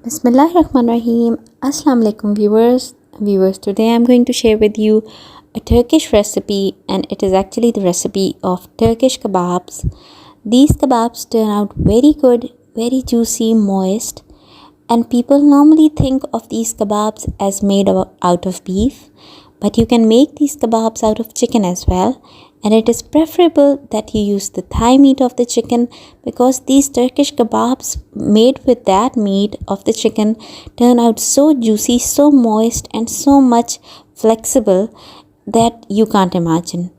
Bismillahirrahmanirrahim. Assalamu alaikum viewers. Today I'm going to share with you a Turkish recipe, and it is actually the recipe of Turkish kebabs. These kebabs turn out very good, very juicy, moist, and people normally think of these kebabs as made out of beef, but you can make these kebabs out of chicken as well, and it is preferable that you use the thigh meat of the chicken because these Turkish kebabs made with that meat of the chicken turn out so juicy, so moist, and so much flexible that you can't imagine.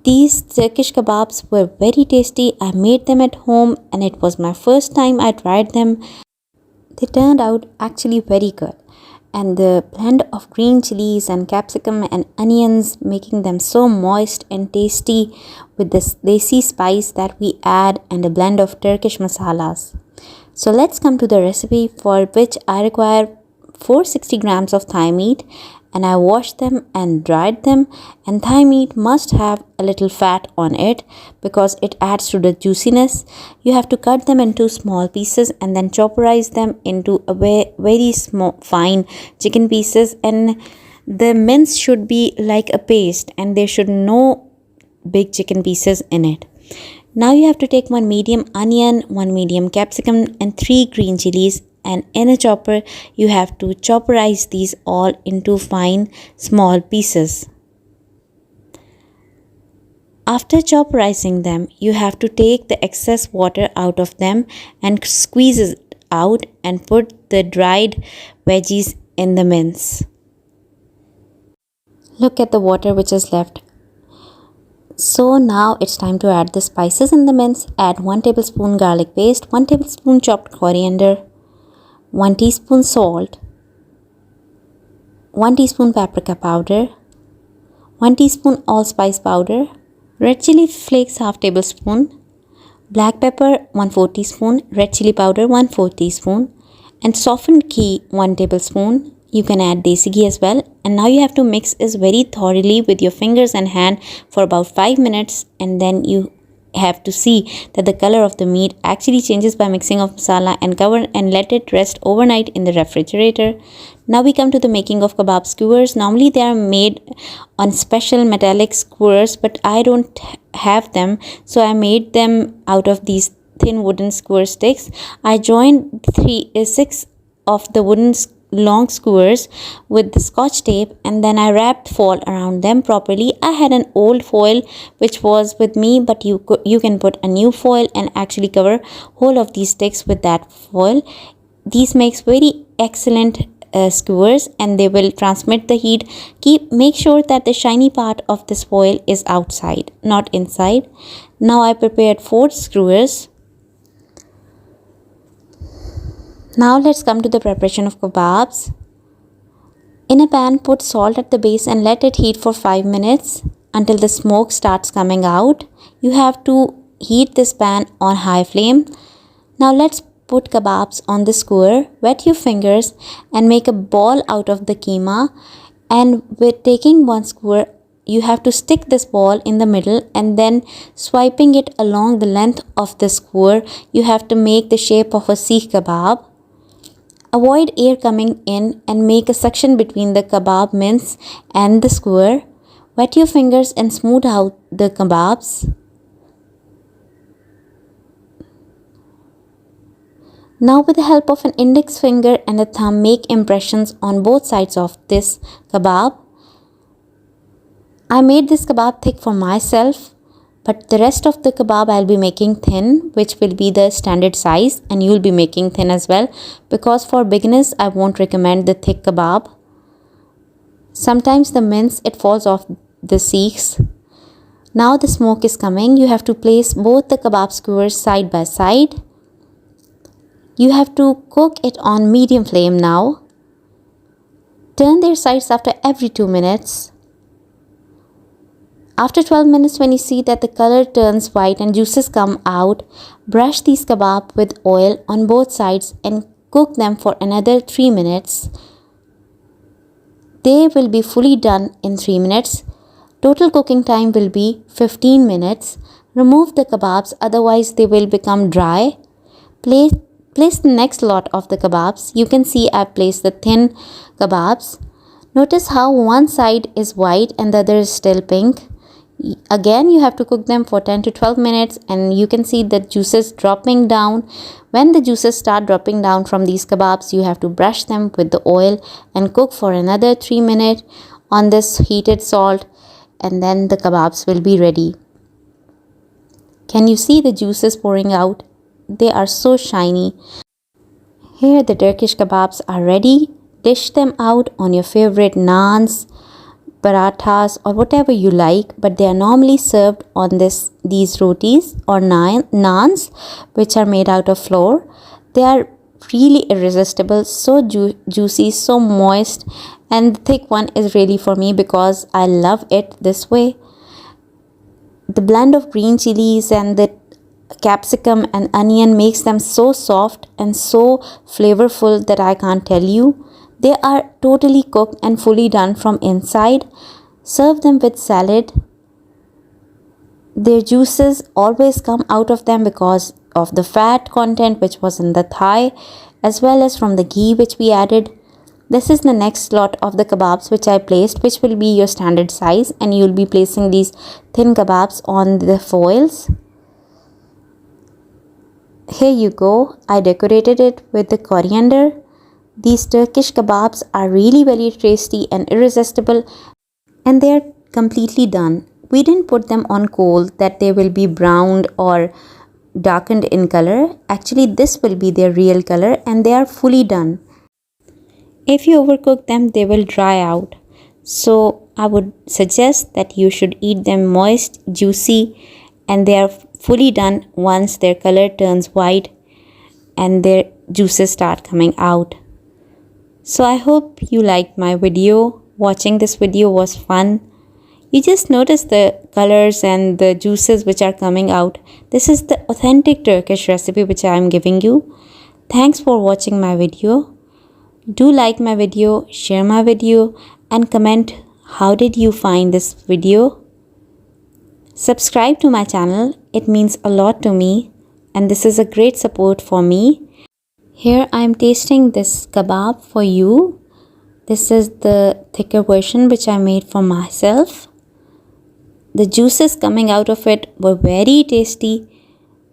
These Turkish kebabs were very tasty. I made them at home and it was my first time I tried them. They turned out actually very good, and the blend of green chilies and capsicum and onions making them so moist and tasty with this desi spice that we add and a blend of Turkish masalas. So let's come to the recipe, for which I require 460 grams of thigh meat, and I washed them and dried them. And thigh meat must have a little fat on it because it adds to the juiciness. You have to cut them into small pieces and then chopperize them into a very small fine chicken pieces, and the mince should be like a paste and there should no big chicken pieces in it. Now you have to take 1 medium onion, 1 medium capsicum and 3 green chilies, and in a chopper you have to chopperize these all into fine small pieces. After chopperizing them, you have to take the excess water out of them and squeeze it out and put the dried veggies in the mince. Look at the water which is left. So now it's time to add the spices in the mince. Add 1 tablespoon garlic paste, 1 tablespoon chopped coriander, 1 teaspoon salt, 1 teaspoon paprika powder, 1 teaspoon allspice powder, red chili flakes half tablespoon, black pepper 1/4 teaspoon, red chili powder 1/4 teaspoon, and softened ghee 1 tablespoon. You can add desi ghee as well. And now you have to mix this very thoroughly with your fingers and hand for about 5 minutes, and then you have to see that the color of the meat actually changes by mixing of masala, and cover and let it rest overnight in the refrigerator. Now we come to the making of kebab skewers. Normally they are made on special metallic skewers, but I don't have them, so I made them out of these thin wooden skewer sticks. I joined 6 of the wooden long skewers with the scotch tape, and then I wrapped foil around them properly. I had an old foil which was with me, but you can put a new foil and actually cover whole of these sticks with that foil. These makes very excellent skewers, and they will transmit the heat. Make sure that the shiny part of this foil is outside, not inside. Now I prepared 4 skewers. Now let's come to the preparation of kebabs. In a pan, put salt at the base and let it heat for 5 minutes until the smoke starts coming out. You have to heat this pan on high flame. Now let's put kebabs on the skewer. Wet your fingers and make a ball out of the keema, and with taking one skewer, you have to stick this ball in the middle and then swiping it along the length of the skewer. You have to make the shape of a seekh kebab. Avoid air coming in and make a suction between the kebab mince and the skewer. Wet your fingers and smooth out the kebabs. Now with the help of an index finger and a thumb, make impressions on both sides of this kebab. I made this kebab thick for myself, but the rest of the kebab I'll be making thin, which will be the standard size, and you'll be making thin as well, because for beginners I won't recommend the thick kebab. Sometimes the mince, it falls off the seeks. Now the smoke is coming. You have to place both the kebab skewers side by side. You have to cook it on medium flame now. Turn their sides after every 2 minutes. After 12 minutes, when you see that the color turns white and juices come out, brush these kebab with oil on both sides and cook them for another 3 minutes. They will be fully done in 3 minutes. Total cooking time will be 15 minutes. Remove the kebabs, otherwise they will become dry. Place place the next lot of the kebabs. You can see I've placed the thin kebabs. Notice how one side is white and the other is still pink. Again, you have to cook them for 10 to 12 minutes, and you can see the juices dropping down. When the juices start dropping down from these kebabs, you have to brush them with the oil and cook for another 3 minutes on this heated salt, and then the kebabs will be ready. Can you see the juices pouring out? They are so shiny. Here the Turkish kebabs are ready. Dish them out on your favorite naans, parathas, or whatever you like, but they are normally served on these rotis or naans, which are made out of flour. They are really irresistible, so juicy, so moist, and the thick one is really for me because I love it this way. The blend of green chilies and the capsicum and onion makes them so soft and so flavorful that I can't tell you. They are totally cooked and fully done from inside. Serve them with salad. Their juices always come out of them because of the fat content which was in the thigh, as well as from the ghee which we added. This is the next lot of the kebabs which I placed, which will be your standard size, and you will be placing these thin kebabs on the foils. Here you go. I decorated it with the coriander. These Turkish kebabs are really very tasty and irresistible, and they are completely done. We didn't put them on coal that they will be browned or darkened in color. Actually, this will be their real color, and they are fully done. If you overcook them, they will dry out. So I would suggest that you should eat them moist, juicy, and they are fully done once their color turns white and their juices start coming out. So I hope you liked my video. Watching this video was fun. You just notice the colors and the juices which are coming out. This is the authentic Turkish recipe which I am giving you. Thanks for watching my video. Do like my video, share my video, and comment how did you find this video. Subscribe to my channel. It means a lot to me, and this is a great support for me. Here I am tasting this kebab for you. This is the thicker version which I made for myself. The juices coming out of it were very tasty,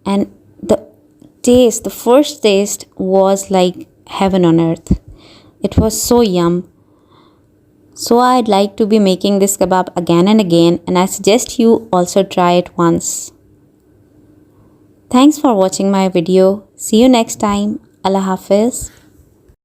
and the first taste was like heaven on earth. It was so yum. So I'd like to be making this kebab again and again, and I suggest you also try it once. Thanks for watching my video. See you next time. Allah Hafiz.